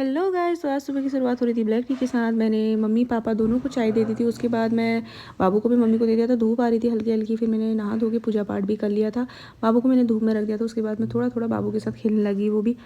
Hello guys, तो आज सुबह की शुरुआत हो रही थी ब्लैक टी के साथ। मैंने मम्मी पापा दोनों को चाय दे दी थी। उसके बाद मैं बाबू को भी मम्मी को दे दिया था। धूप आ रही थी हल्की हल्की, फिर मैंने नहा धो के पूजा पाठ भी कर लिया था। बाबू को मैंने धूप में रख दिया था। उसके बाद मैं थोड़ा थोड़ा बाबू के साथ खेलने लगी। वो भी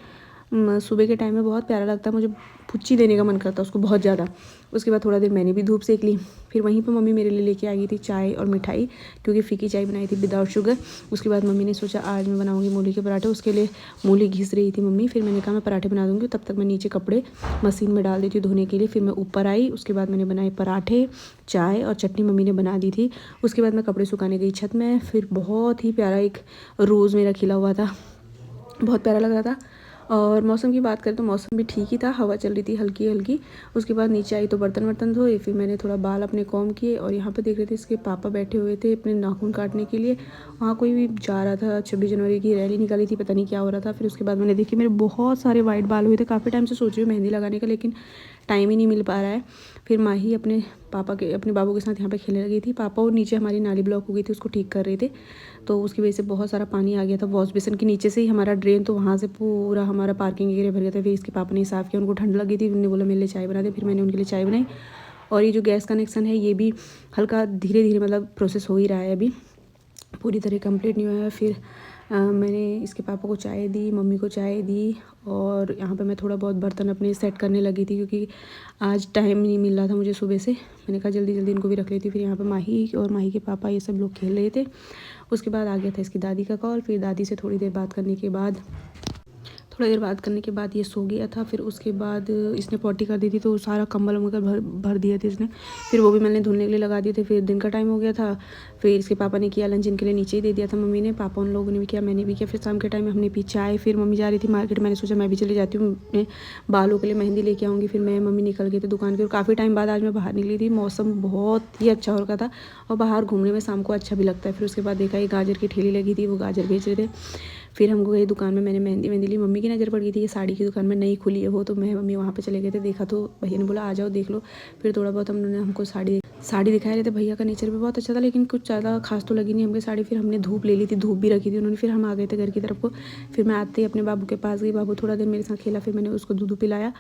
सुबह के टाइम में बहुत प्यारा लगता है। मुझे पुच्ची देने का मन करता है उसको बहुत ज़्यादा। उसके बाद थोड़ा देर मैंने भी धूप सेक ली। फिर वहीं पर मम्मी मेरे लिए लेके आ गई थी चाय और मिठाई, क्योंकि फीकी चाय बनाई थी विदाउट शुगर। उसके बाद मम्मी ने सोचा आज मैं बनाऊंगी मूली के पराठे। उसके लिए मूली घिस रही थी मम्मी। फिर मैंने कहा मैं पराठे बना दूंगी, तब तक मैं नीचे कपड़े मशीन में डाल देती हूँ धोने के लिए। फिर मैं ऊपर आई। उसके बाद मैंने बनाए पराठे, चाय और चटनी मम्मी ने बना दी थी। उसके बाद मैं कपड़े सुखाने गई छत में। फिर बहुत ही प्यारा एक रोज़ मेरा खिला हुआ था, बहुत प्यारा लग रहा था। और मौसम की बात करें तो मौसम भी ठीक ही था, हवा चल रही थी हल्की हल्की। उसके बाद नीचे आई तो बर्तन वर्तन धोए। फिर मैंने थोड़ा बाल अपने कॉम किए और यहाँ पे देख रहे थे इसके पापा बैठे हुए थे अपने नाखून काटने के लिए। वहाँ कोई भी जा रहा था, 26 जनवरी की रैली निकाली थी, पता नहीं क्या हो रहा था। फिर उसके बाद मैंने देखी मेरे बहुत सारे वाइट बाल हुए थे। काफ़ी टाइम से सोच रही हूँ मेहंदी लगाने का, लेकिन टाइम ही नहीं मिल पा रहा है। फिर माही अपने बाबू के साथ यहाँ पे खेलने लगी थी। पापा और नीचे हमारी नाली ब्लॉक हो गई थी, उसको ठीक कर रहे थे। तो उसकी वजह से बहुत सारा पानी आ गया था वॉश बेसिन के नीचे से ही हमारा ड्रेन, तो वहाँ से पूरा हमारा पार्किंग एरिया भर गया था। फिर इसके पापा ने साफ़ किया। उनको ठंड लगी थी, उन्होंने बोला मेरे लिए चाय बना दे। फिर मैंने उनके लिए चाय बनाई। और ये जो गैस कनेक्शन है ये भी हल्का धीरे धीरे मतलब प्रोसेस हो ही रहा है, अभी पूरी तरह कंप्लीट नहीं हुआ है। फिर मैंने इसके पापा को चाय दी, मम्मी को चाय दी। और यहाँ पे मैं थोड़ा बहुत बर्तन अपने सेट करने लगी थी, क्योंकि आज टाइम नहीं मिल रहा था मुझे सुबह से। मैंने कहा जल्दी जल्दी इनको भी रख लेती। फिर यहाँ पे माही और माही के पापा ये सब लोग खेल रहे थे। उसके बाद आ गया था इसकी दादी का कॉल। फिर दादी से थोड़ी देर बात करने के बाद ये सो गया था। फिर उसके बाद इसने पॉटी कर दी थी, तो सारा कंबल उम्बल भर दिया था इसने। फिर वो भी मैंने धुलने के लिए लगा दिए थे। फिर दिन का टाइम हो गया था। फिर इसके पापा ने किया लंच, इनके लिए नीचे ही दे दिया था मम्मी ने। पापा उन लोगों ने भी किया, मैंने भी किया। फिर शाम के टाइम में हमने पी चाय। फिर मम्मी जा रही थी मार्केट, मैंने सोचा मैं भी चली जाती हूँ, मैं बालों के लिए मेहंदी लेके आऊँगी। फिर मैं मम्मी निकल गई थी दुकान की। और काफ़ी टाइम बाद आज मैं बाहर निकली थी। मौसम बहुत ही अच्छा हो रखा था और बाहर घूमने में शाम को अच्छा भी लगता है। फिर उसके बाद देखा ये गाजर की ठेली लगी थी, वो गाजर बेच रहे थे। फिर हमको गई दुकान में, मैंने मेहंदी मेहंदी ली। मम्मी की नज़र पड़ गई थी ये साड़ी की दुकान में, नई खुली है वो, तो मैं मम्मी वहाँ पे चले गए थे। देखा तो भैया ने बोला आ जाओ देख लो। फिर थोड़ा बहुत उन्होंने हमको साड़ी दिखाए रहे थे। भैया का नेचर भी बहुत अच्छा था, लेकिन कुछ ज़्यादा खास तो लगी नहीं हमको साड़ी। फिर हमने धूप ले ली थी, धूप भी रखी थी उन्होंने। फिर हम आ गए थे घर की तरफ को। फिर मैं आते ही अपने बाबू के पास गई। बाबू थोड़ा देर मेरे साथ खेला। फिर मैंने उसको दूध पिलाया।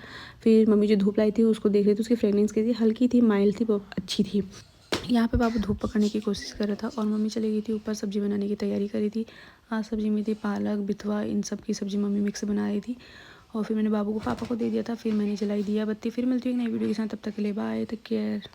फिर मम्मी जो धूप लाई थी उसको देख रही थी। उसकी फ्रेगनेंस कैसी हल्की थी, माइल्ड थी, बहुत अच्छी थी। यहाँ पे बाबू धूप पकड़ने की कोशिश कर रहा था और मम्मी चली गई थी ऊपर सब्जी बनाने की तैयारी करी थी। आज सब्जी में थी पालक, बिथवा, इन सब की सब्जी मम्मी मिक्स बना रही थी। और फिर मैंने बाबू को पापा को दे दिया था। फिर मैंने जलाई दिया बत्ती। फिर मिलती हूँ एक नई वीडियो के साथ, तब तक के लिए बाय, टेक केयर।